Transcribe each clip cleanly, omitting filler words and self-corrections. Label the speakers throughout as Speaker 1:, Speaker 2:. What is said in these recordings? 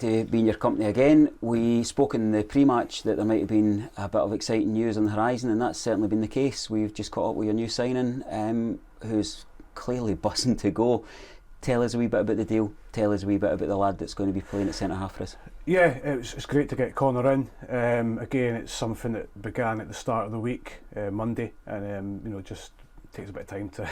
Speaker 1: to be in your company again. We spoke in the pre-match that there might have been a bit of exciting news on the horizon, and that's certainly been the case. We've just caught up with your new signing, who's clearly buzzing to go. Tell us a wee bit about the deal. Tell us a wee bit about the lad that's going to be playing at centre half for us.
Speaker 2: Yeah, it's great to get Connor in. Again, it's something that began at the start of the week, Monday, and just takes a bit of time to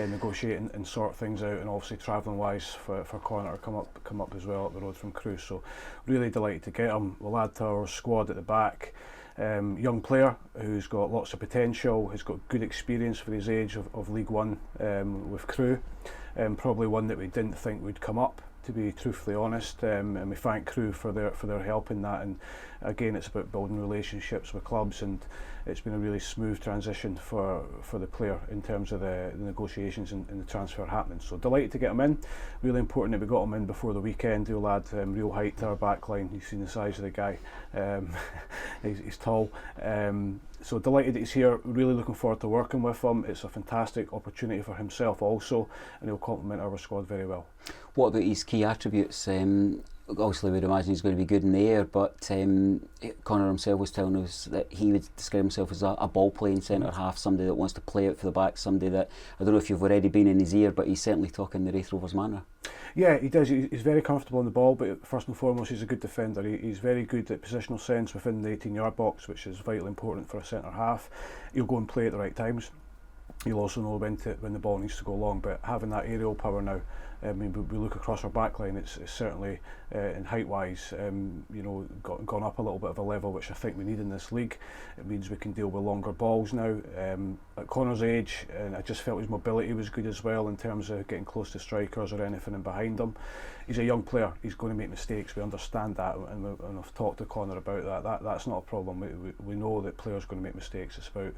Speaker 2: negotiate and sort things out, and obviously travelling wise for Connor to come up as well up the road from Crewe. So really delighted to get him. We'll add to our squad at the back. Young player who's got lots of potential, has got good experience for his age of League One with Crewe. Probably one that we didn't think would come up, to be truthfully honest, and we thank Crewe for their help in that. And again, it's about building relationships with clubs, and it's been a really smooth transition for the player in terms of the negotiations and the transfer happening. So delighted to get him in. Really important that we got him in before the weekend. He'll add real height to our back line. You've seen the size of the guy. He's tall. So delighted that he's here. Really looking forward to working with him. It's a fantastic opportunity for himself also, and he'll complement our squad very well.
Speaker 1: What about his key attributes? Obviously we'd imagine he's going to be good in the air, but Connor himself was telling us that he would describe himself as a ball playing centre half, somebody that wants to play out for the back, somebody that, I don't know if you've already been in his ear, but he's certainly talking the Raith Rovers manner.
Speaker 2: Yeah, he does. He's very comfortable on the ball, but first and foremost he's a good defender. He's very good at positional sense within the 18-yard box, which is vitally important for a centre half. He'll go and play at the right times. He'll also know when the ball needs to go long, but having that aerial power now, I mean, we look across our back line, it's certainly in height wise gone up a little bit of a level, which I think we need in this league. It means we can deal with longer balls now. At Connor's age, and I just felt his mobility was good as well in terms of getting close to strikers or anything in behind him. He's a young player, he's going to make mistakes, we understand that, and I've talked to Connor about that. That's not a problem. We know that players are going to make mistakes. It's about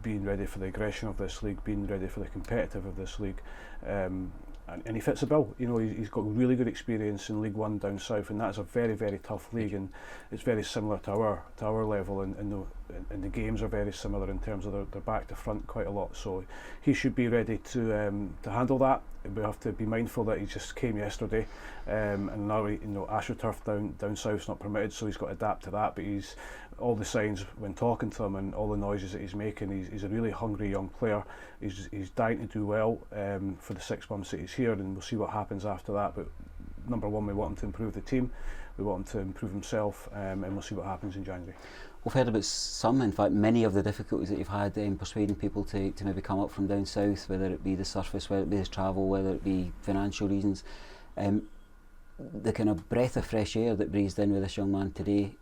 Speaker 2: being ready for the aggression of this league, being ready for the competitive of this league. And he fits the bill. He's got really good experience in League One down south, and that's a very, very tough league, and it's very similar to our level, and the games are very similar in terms of their back to front quite a lot. So he should be ready to handle that. We have to be mindful that he just came yesterday, and now AstroTurf down south's not permitted, so he's got to adapt to that. But he's all the signs when talking to him and all the noises that he's making. He's a really hungry young player. He's dying to do well for the 6 months that he's here, and we'll see what happens after that. But number one, we want him to improve the team. We want him to improve himself, and we'll see what happens in January.
Speaker 1: We've heard about some, in fact many of the difficulties that you've had persuading people to maybe come up from down south, whether it be the surface, whether it be his travel, whether it be financial reasons. The kind of breath of fresh air that breathes in with this young man today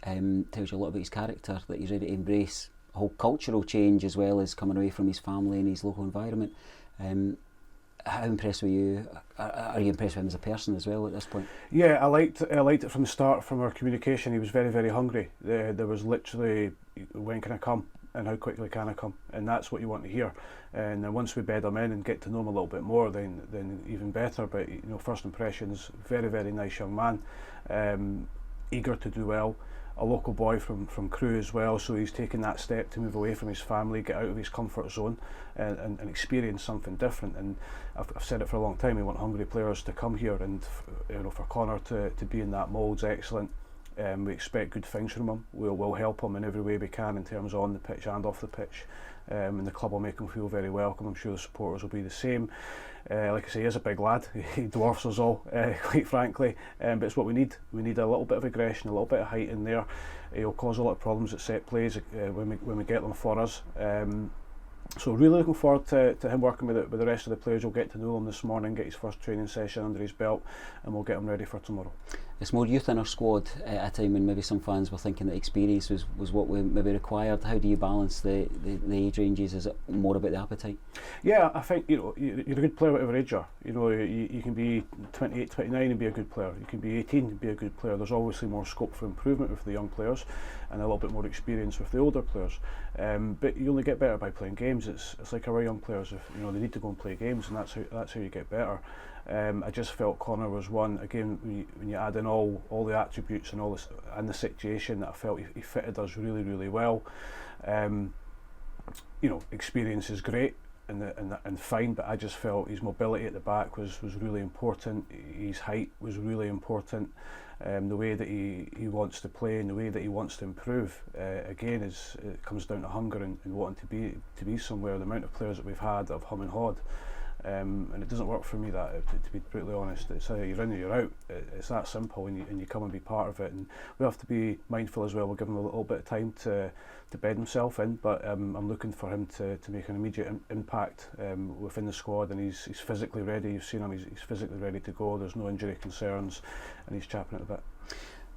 Speaker 1: tells you a lot about his character, that he's ready to embrace a whole cultural change as well as coming away from his family and his local environment. How impressed were you? Are you impressed with him as a person as well at this point?
Speaker 2: Yeah, I liked it from the start. From our communication, he was very, very hungry. There was literally, when can I come and how quickly can I come, and that's what you want to hear. And then once we bed him in and get to know him a little bit more, then even better. But first impressions, very, very nice young man, eager to do well. A local boy from Crewe as well, so he's taken that step to move away from his family, get out of his comfort zone, and experience something different. And I've said it for a long time, we want hungry players to come here, and for Connor to be in that mould's excellent. We expect good things from him. We'll help him in every way we can in terms of on the pitch and off the pitch, and the club will make him feel very welcome. I'm sure the supporters will be the same. Like I say, he's a big lad. He dwarfs us all, quite frankly. But it's what we need. We need a little bit of aggression, a little bit of height in there. He'll cause a lot of problems at set plays when we get them for us. So really looking forward to him working with the rest of the players. We'll get to know him this morning, get his first training session under his belt, and we'll get him ready for tomorrow.
Speaker 1: It's more youth in our squad at a time when maybe some fans were thinking that experience was what we maybe required. How do you balance the age ranges? Is it more about the appetite?
Speaker 2: Yeah, I think you're a good player whatever age you are. You can be 28, 29 and be a good player. You can be 18 and be a good player. There's obviously more scope for improvement with the young players, and a little bit more experience with the older players. But you only get better by playing games. It's like our young players. If they need to go and play games, and that's how you get better. I just felt Connor was one, again, when you add in all the attributes and all this and the situation, that I felt he fitted us really, really well. Experience is great and fine, but I just felt his mobility at the back was really important. His height was really important. the way that he wants to play and the way that he wants to improve, again, it comes down to hunger and wanting to be somewhere. The amount of players that we've had that have hum and hawed, and it doesn't work for me, that, to be brutally honest. It's either you're in or you're out. It's that simple, and you come and be part of it. And we have to be mindful as well. We'll give him a little bit of time to bed himself in, but I'm looking for him to make an immediate impact within the squad, and he's physically ready. You've seen him, he's physically ready to go. There's no injury concerns, and he's chapping it a bit.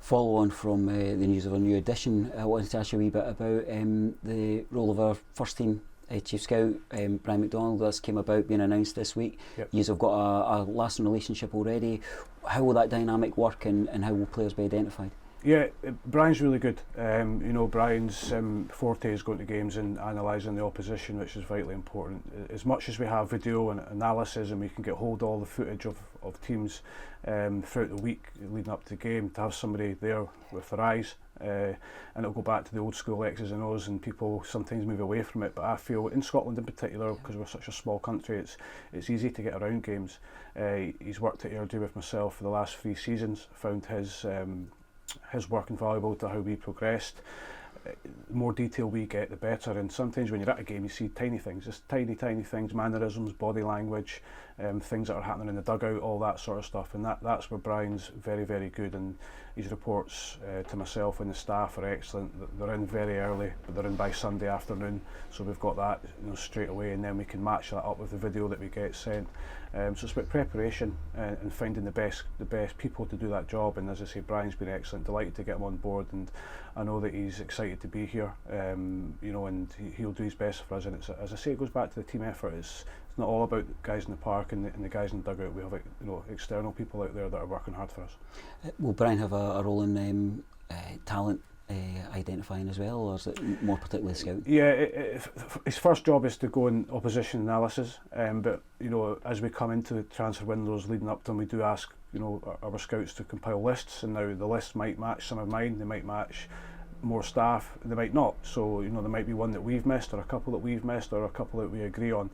Speaker 2: Follow
Speaker 1: on from the news of our new addition, I wanted to ask you a wee bit about the role of our first team Chief Scout, Bryan McDonald. This came about, being announced this week.
Speaker 2: Yep.
Speaker 1: You have got a lasting relationship already. How will that dynamic work, and how will players be identified?
Speaker 2: Yeah, Brian's really good. You know, Brian's forte is going to games and analysing the opposition, which is vitally important. As much as we have video and analysis and we can get hold of all the footage of teams throughout the week leading up to the game, to have somebody there with their eyes, and it'll go back to the old school X's and O's, and people sometimes move away from it, but I feel in Scotland in particular, because we're such a small country, it's easy to get around games. He's worked at Airdrie with myself for the last 3 seasons, found his work invaluable to how we progressed. The more detail we get, the better, and sometimes when you're at a game you see tiny things, just tiny things, mannerisms, body language, things that are happening in the dugout, all that sort of stuff, and that's where Brian's very good, and his reports to myself and the staff are excellent. They're in very early, but they're in by Sunday afternoon, so we've got that, you know, straight away, and then we can match that up with the video that we get sent. So it's about preparation and finding the best people to do that job, and as I say, Brian's been excellent. Delighted to get him on board, and I know that he's excited to be here, you know, and he'll do his best for us. And it's, as I say, it goes back to the team effort. It's not all about the guys in the park and the guys in the dugout. We have, you know, external people out there that are working hard for us.
Speaker 1: Will Brian have a role in talent identifying as well, or is it more particularly scouting?
Speaker 2: Yeah, his first job is to go in opposition analysis, but you know, as we come into the transfer windows leading up to them, we do ask, you know, our scouts to compile lists, and now the lists might match some of mine, they might match more staff, they might not. So, you know, there might be one that we've missed, or a couple that we've missed, or a couple that we agree on,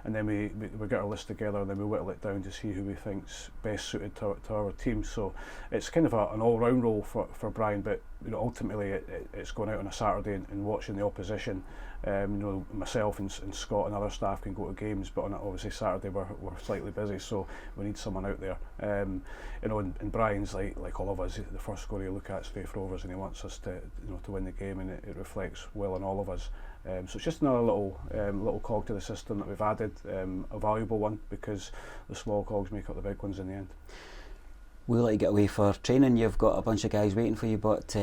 Speaker 2: and then we get our list together, and then we whittle it down to see who we think's best suited to our team. So it's kind of an all-round role for Brian, but you know, ultimately it's going out on a Saturday and watching the opposition. You know, myself and Scott and other staff can go to games, but on obviously Saturday we're slightly busy, so we need someone out there. You know, and Brian's like all of us, the first score he'll look at is Raith Rovers, and he wants us to, you know, to win the game, and it reflects well on all of us. So it's just another little cog to the system that we've added, a valuable one, because the small cogs make up the big ones in the end.
Speaker 1: We'll let you get away for training. You've got a bunch of guys waiting for you, but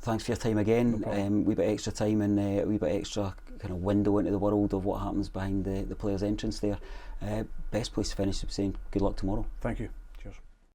Speaker 1: thanks for your time again.
Speaker 2: No
Speaker 1: wee bit extra time and a wee bit extra kind of window into the world of what happens behind the players' entrance there. Best place to finish is saying good luck tomorrow.
Speaker 2: Thank you.